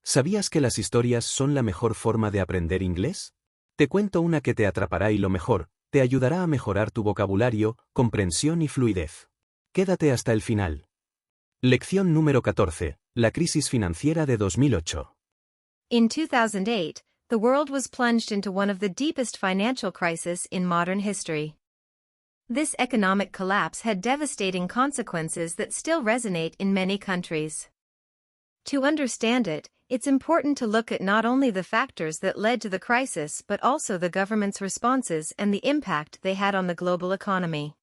¿Sabías que las historias son la mejor forma de aprender inglés? Te cuento una que te atrapará y lo mejor, te ayudará a mejorar tu vocabulario, comprensión y fluidez. Quédate hasta el final. Lección número 14. La crisis financiera de 2008. In 2008, the world was plunged into one of the deepest financial crises in modern history. This economic collapse had devastating consequences that still resonate in many countries. To understand it, it's important to look at not only the factors that led to the crisis but also the government's responses and the impact they had on the global economy.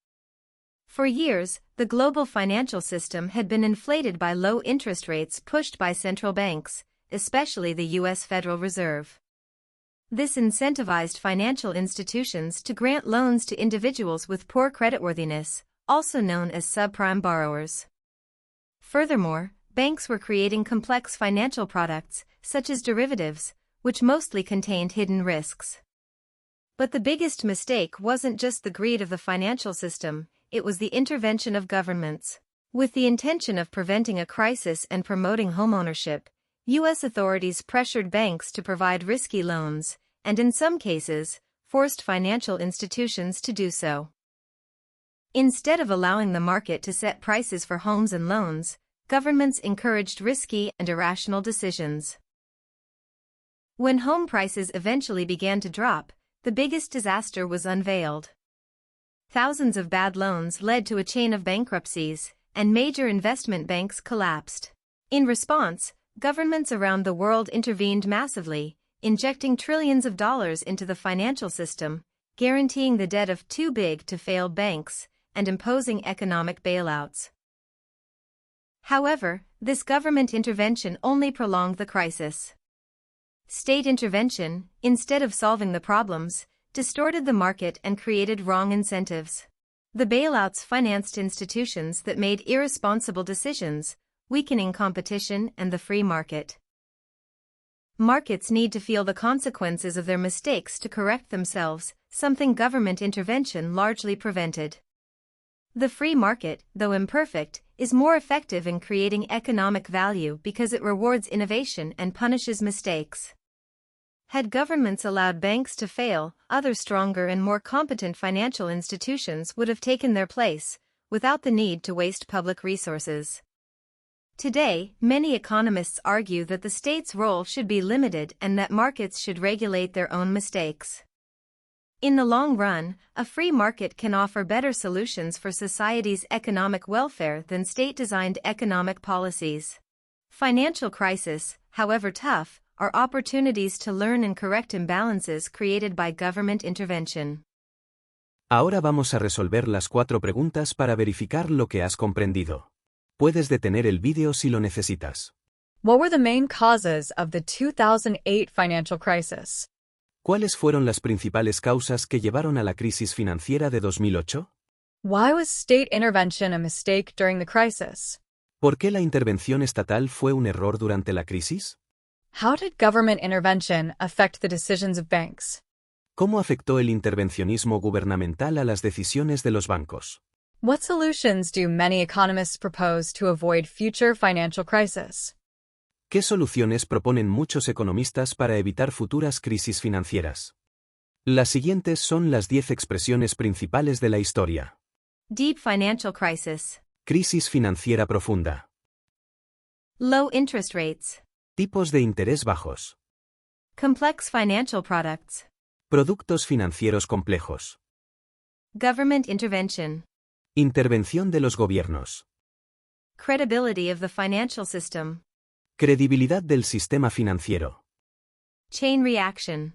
For years, the global financial system had been inflated by low interest rates pushed by central banks, especially the U.S. Federal Reserve. This incentivized financial institutions to grant loans to individuals with poor creditworthiness, also known as subprime borrowers. Furthermore, banks were creating complex financial products, such as derivatives, which mostly contained hidden risks. But the biggest mistake wasn't just the greed of the financial system, it was the intervention of governments. With the intention of preventing a crisis and promoting homeownership, U.S. authorities pressured banks to provide risky loans, and in some cases, forced financial institutions to do so. Instead of allowing the market to set prices for homes and loans, governments encouraged risky and irrational decisions. When home prices eventually began to drop, the biggest disaster was unveiled. Thousands of bad loans led to a chain of bankruptcies, and major investment banks collapsed. In response, governments around the world intervened massively, injecting trillions of dollars into the financial system, guaranteeing the debt of too big to fail banks, and imposing economic bailouts. However, this government intervention only prolonged the crisis. State intervention, instead of solving the problems, distorted the market and created wrong incentives. The bailouts financed institutions that made irresponsible decisions, weakening competition and the free market. Markets need to feel the consequences of their mistakes to correct themselves, something government intervention largely prevented. The free market, though imperfect, is more effective in creating economic value because it rewards innovation and punishes mistakes. Had governments allowed banks to fail, other stronger and more competent financial institutions would have taken their place, without the need to waste public resources. Today, many economists argue that the state's role should be limited and that markets should regulate their own mistakes. In the long run, a free market can offer better solutions for society's economic welfare than state-designed economic policies. Financial crises, however tough, are opportunities to learn and correct imbalances created by government intervention. Ahora vamos a resolver las 4 preguntas para verificar lo que has comprendido. Puedes detener el vídeo si lo necesitas. What were the main causes of the 2008 financial crisis? ¿Cuáles fueron las principales causas que llevaron a la crisis financiera de 2008? Why was state intervention a mistake during the crisis? ¿Por qué la intervención estatal fue un error durante la crisis? How did government intervention affect the decisions of banks? ¿Cómo afectó el intervencionismo gubernamental a las decisiones de los bancos? What solutions do many economists propose to avoid future financial crises? ¿Qué soluciones proponen muchos economistas para evitar futuras crisis financieras? Las siguientes son las 10 expresiones principales de la historia. Deep financial crisis. Crisis financiera profunda. Low interest rates. Tipos de interés bajos. Complex financial products. Productos financieros complejos. Government intervention. Intervención de los gobiernos. Credibility of the financial system. Credibilidad del sistema financiero. Chain reaction.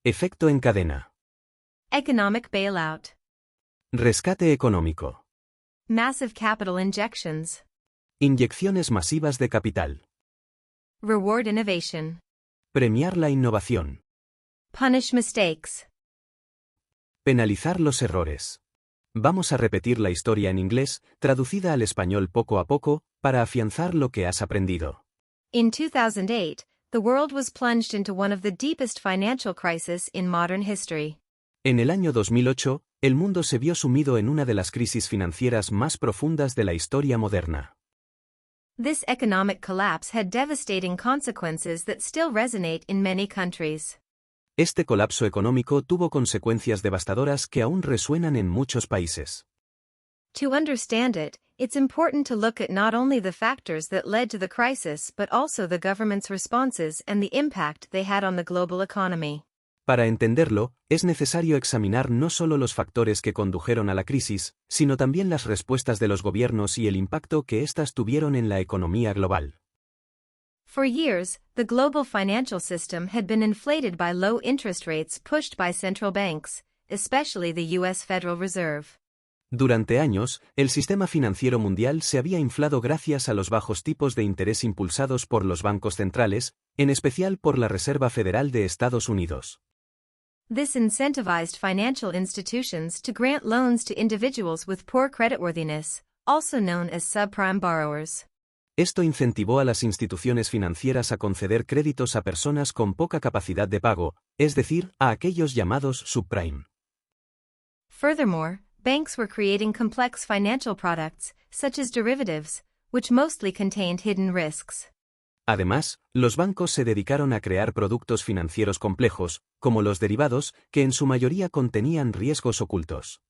Efecto en cadena. Economic bailout. Rescate económico. Massive capital injections. Inyecciones masivas de capital. Reward innovation. Premiar la innovación. Punish mistakes. Penalizar los errores. Vamos a repetir la historia en inglés, traducida al español poco a poco, para afianzar lo que has aprendido. In 2008, the world was plunged into one of the deepest financial crises in modern history. En el año 2008, el mundo se vio sumido en una de las crisis financieras más profundas de la historia moderna. This economic collapse had devastating consequences that still resonate in many countries. Este colapso económico tuvo consecuencias devastadoras que aún resuenan en muchos países. To understand it, it's important to look at not only the factors that led to the crisis but also the government's responses and the impact they had on the global economy. Para entenderlo, es necesario examinar no solo los factores que condujeron a la crisis, sino también las respuestas de los gobiernos y el impacto que éstas tuvieron en la economía global. For years, the global financial system had been inflated by low interest rates pushed by central banks, especially the U.S. Federal Reserve. Durante años, el sistema financiero mundial se había inflado gracias a los bajos tipos de interés impulsados por los bancos centrales, en especial por la Reserva Federal de Estados Unidos. This incentivized financial institutions to grant loans to individuals with poor creditworthiness, also known as subprime borrowers. Esto incentivó a las instituciones financieras a conceder créditos a personas con poca capacidad de pago, es decir, a aquellos llamados subprime. Furthermore, banks were creating complex financial products, such as derivatives, which mostly contained hidden risks. Además, los bancos se dedicaron a crear productos financieros complejos, como los derivados, que en su mayoría contenían riesgos ocultos.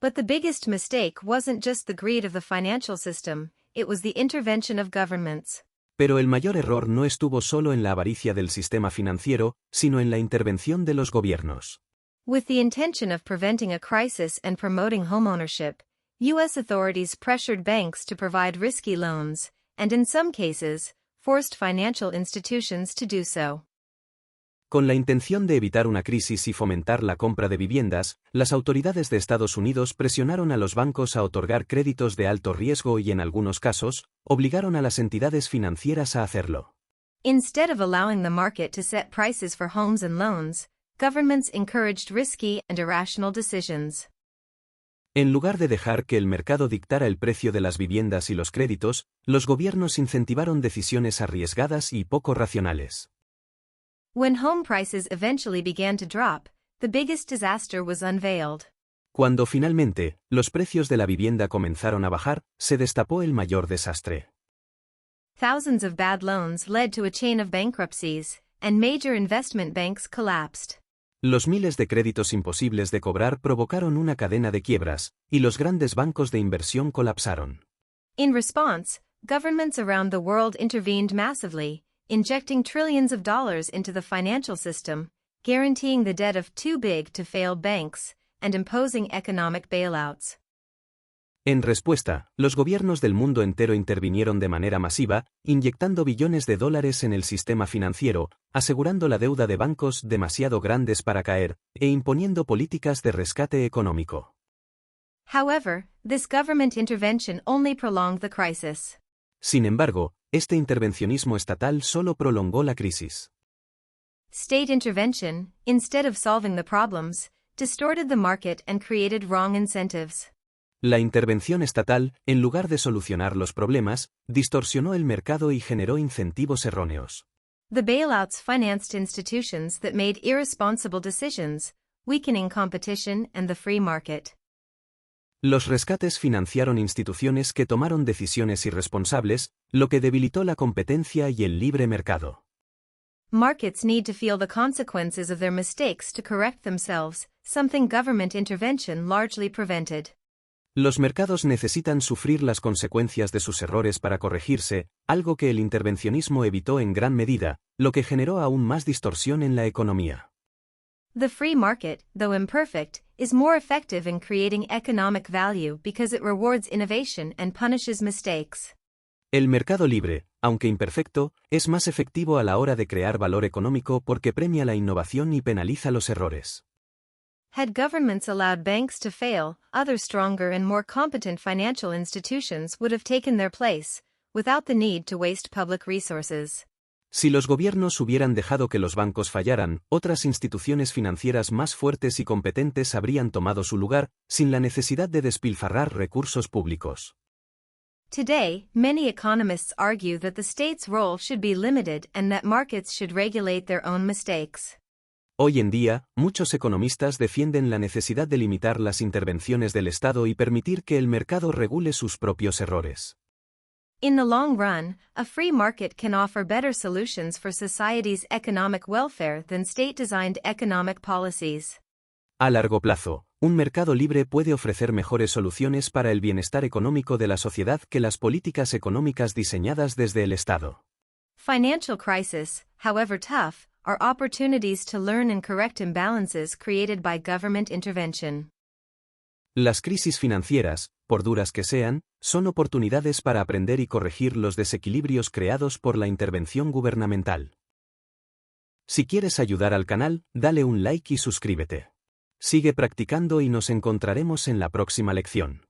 But the biggest mistake wasn't just the greed of the financial system, it was the intervention of governments. Pero el mayor error no estuvo solo en la avaricia del sistema financiero, sino en la intervención de los gobiernos. With the intention of preventing a crisis and promoting homeownership, U.S. authorities pressured banks to provide risky loans, and in some cases, forced financial institutions to do so. Con la intención de evitar una crisis y fomentar la compra de viviendas, las autoridades de Estados Unidos presionaron a los bancos a otorgar créditos de alto riesgo y en algunos casos, obligaron a las entidades financieras a hacerlo. Instead of allowing the market to set prices for homes and loans, governments encouraged risky and irrational decisions. En lugar de dejar que el mercado dictara el precio de las viviendas y los créditos, los gobiernos incentivaron decisiones arriesgadas y poco racionales. When home prices eventually began to drop, the biggest disaster was unveiled. Cuando finalmente, los precios de la vivienda comenzaron a bajar, se destapó el mayor desastre. Thousands of bad loans led to a chain of bankruptcies, and major investment banks collapsed. Los miles de créditos imposibles de cobrar provocaron una cadena de quiebras, y los grandes bancos de inversión colapsaron. In response, governments around the world intervened massively, injecting trillions of dollars into the financial system, guaranteeing the debt of too big to fail banks, and imposing economic bailouts. En respuesta, los gobiernos del mundo entero intervinieron de manera masiva, inyectando billones de dólares en el sistema financiero, asegurando la deuda de bancos demasiado grandes para caer, e imponiendo políticas de rescate económico. However, this government intervention only prolonged the crisis. Sin embargo, este intervencionismo estatal solo prolongó la crisis. State intervention, instead of solving the problems, distorted the market and created wrong incentives. La intervención estatal, en lugar de solucionar los problemas, distorsionó el mercado y generó incentivos erróneos. The bailouts financed institutions that made irresponsible decisions, weakening competition and the free market. Los rescates financiaron instituciones que tomaron decisiones irresponsables, lo que debilitó la competencia y el libre mercado. Markets need to feel the consequences of their mistakes to correct themselves, something government intervention largely prevented. Los mercados necesitan sufrir las consecuencias de sus errores para corregirse, algo que el intervencionismo evitó en gran medida, lo que generó aún más distorsión en la economía. The free market, though imperfect, is more effective in creating economic value because it rewards innovation and punishes mistakes. El mercado libre, aunque imperfecto, es más efectivo a la hora de crear valor económico porque premia la innovación y penaliza los errores. Had governments allowed banks to fail, other stronger and more competent financial institutions would have taken their place, without the need to waste public resources. Si los gobiernos hubieran dejado que los bancos fallaran, otras instituciones financieras más fuertes y competentes habrían tomado su lugar, sin la necesidad de despilfarrar recursos públicos. Today, many economists argue that the state's role should be limited and that markets should regulate their own mistakes. Hoy en día, muchos economistas defienden la necesidad de limitar las intervenciones del Estado y permitir que el mercado regule sus propios errores. In the long run, a free market can offer better solutions for society's economic welfare than state-designed economic policies. A largo plazo, un mercado libre puede ofrecer mejores soluciones para el bienestar económico de la sociedad que las políticas económicas diseñadas desde el Estado. Financial crises, however tough, are opportunities to learn and correct imbalances created by government intervention. Las crisis financieras, por duras que sean, son oportunidades para aprender y corregir los desequilibrios creados por la intervención gubernamental. Si quieres ayudar al canal, dale un like y suscríbete. Sigue practicando y nos encontraremos en la próxima lección.